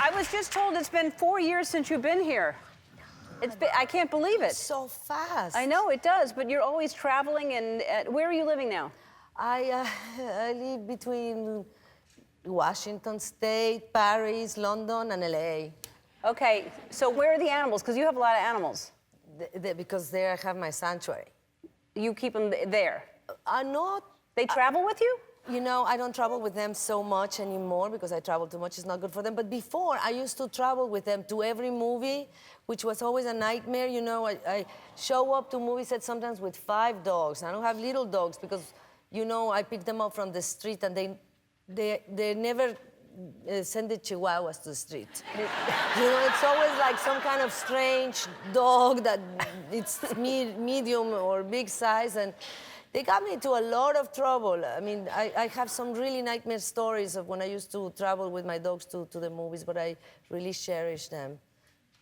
I was just told it's been 4 years since you've been here. I can't believe it. So fast. I know it does, but you're always traveling. And where are you living now? I live between Washington State, Paris, London, and LA. Okay, so where are the animals? Because you have a lot of animals. Because there I have my sanctuary. You keep them there? Not. They travel with you? You know, I don't travel with them so much anymore because I travel too much. It's not good for them. But before, I used to travel with them to every movie, which was always a nightmare. You know, I show up to movie sets sometimes with 5 dogs. I don't have little dogs because, you know, I pick them up from the street and they never send the chihuahuas to the street. You know, it's always like some kind of strange dog that it's medium or big size, and they got me into a lot of trouble. I mean, I have some really nightmare stories of when I used to travel with my dogs to the movies, but I really cherish them.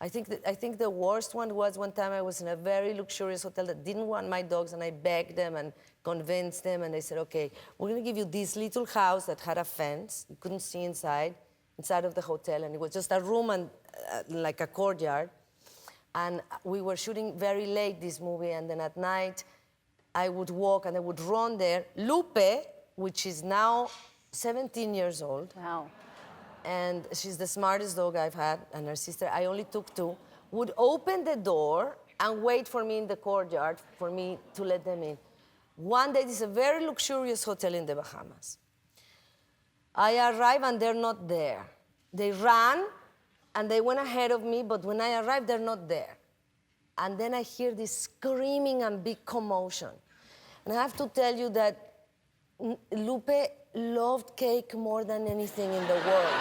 I think the worst one was one time I was in a very luxurious hotel that didn't want my dogs, and I begged them and convinced them, and they said, okay, we're gonna give you this little house that had a fence. You couldn't see inside of the hotel, and it was just a room and like a courtyard. And we were shooting very late this movie, and then at night, I would walk and I would run there. Lupe, which is now 17 years old. Wow. And she's the smartest dog I've had, and her sister, I only took 2, would open the door and wait for me in the courtyard for me to let them in. One day, this is a very luxurious hotel in the Bahamas. I arrive and they're not there. They ran and they went ahead of me, but when I arrived, they're not there. And then I hear this screaming and big commotion. And I have to tell you that Lupe loved cake more than anything in the world.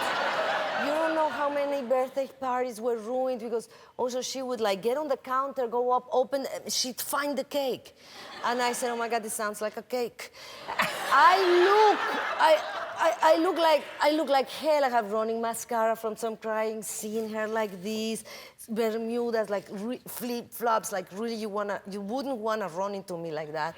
You don't know how many birthday parties were ruined because also she would like get on the counter, go up, open, she'd find the cake. And I said, oh my God, this sounds like a cake. I look like hell. I have running mascara from some crying scene, hair like this, Bermudas, like flip-flops, like really you wouldn't wanna run into me like that.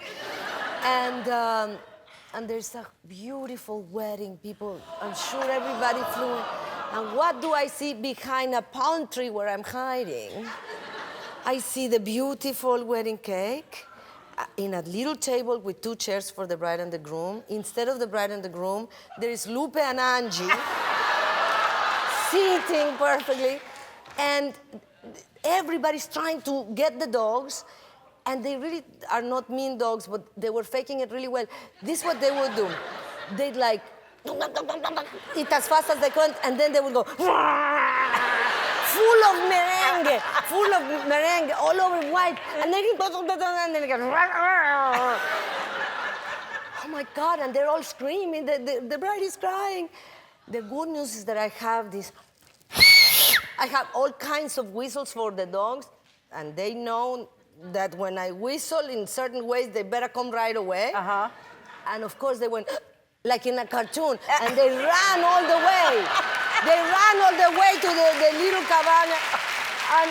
And there's a beautiful wedding, people. I'm sure everybody flew in. And what do I see behind a palm tree where I'm hiding? I see the beautiful wedding cake in a little table with 2 chairs for the bride and the groom. Instead of the bride and the groom, there is Lupe and Angie sitting perfectly. And everybody's trying to get the dogs. And they really are not mean dogs, but they were faking it really well. This is what they would do. They'd like, eat as fast as they could, and then they would go, full of merengue, all over white. And then they go, oh my God, and they're all screaming. The bride is crying. The good news is that I have all kinds of whistles for the dogs, and they know that when I whistle in certain ways, they better come right away. Uh-huh. And of course, they went like in a cartoon, and they ran all the way. They ran all the way to the little cabana. And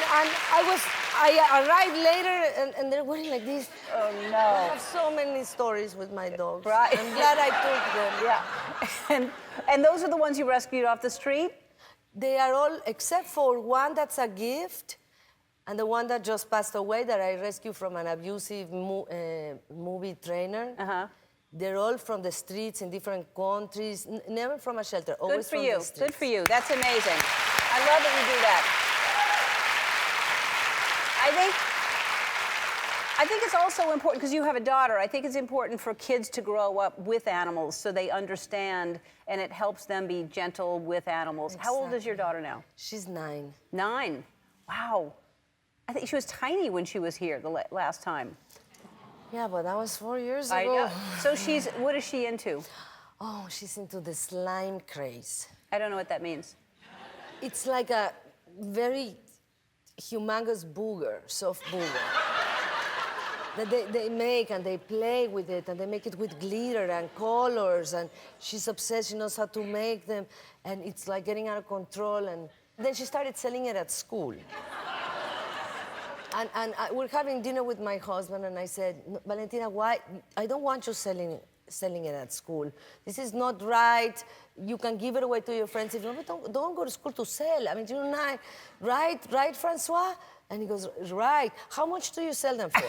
I arrived later, and they're going like this. Oh, no. I have so many stories with my dogs. Right. I'm glad I took them. Yeah. And those are the ones you rescued off the street? They are all, except for one that's a gift, and the one that just passed away that I rescued from an abusive movie trainer. Uh-huh. They're all from the streets in different countries, never from a shelter, always from the streets. Good for you. That's amazing. I love that you do that. I think it's also important, because you have a daughter, I think it's important for kids to grow up with animals so they understand, and it helps them be gentle with animals. Exactly. How old is your daughter now? She's 9. 9? Wow. I think she was tiny when she was here the last time. Yeah, but that was 4 years ago. I know. So what is she into? Oh, she's into the slime craze. I don't know what that means. It's like a very humongous booger, soft booger. That they make and they play with it, and they make it with glitter and colors, and she's obsessed. She knows how to make them, and it's like getting out of control. And then she started selling it at school. And we're having dinner with my husband, and I said, Valentina, why? I don't want you selling selling it at school. This is not right. You can give it away to your friends. If you don't go to school to sell. I mean, you're not, right, Francois? And he goes, right. How much do you sell them for?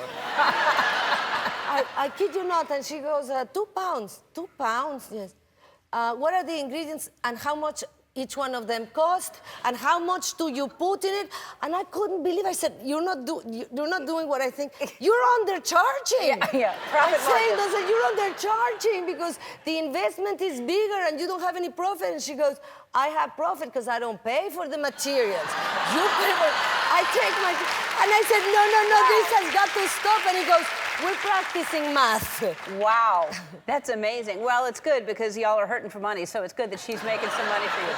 I kid you not. And she goes, 2 pounds. 2 pounds, yes. What are the ingredients and how much each one of them cost, and how much do you put in it? And I couldn't believe. I said, you're not doing what I think. You're undercharging. Yeah. Profit margin. I said, you're undercharging because the investment is bigger and you don't have any profit. And she goes, I have profit because I don't pay for the materials. You pay for. I take my. And I said, no, this has got to stop. And he goes, we're practicing math. Wow, that's amazing. Well, it's good because y'all are hurting for money, so it's good that she's making some money for you.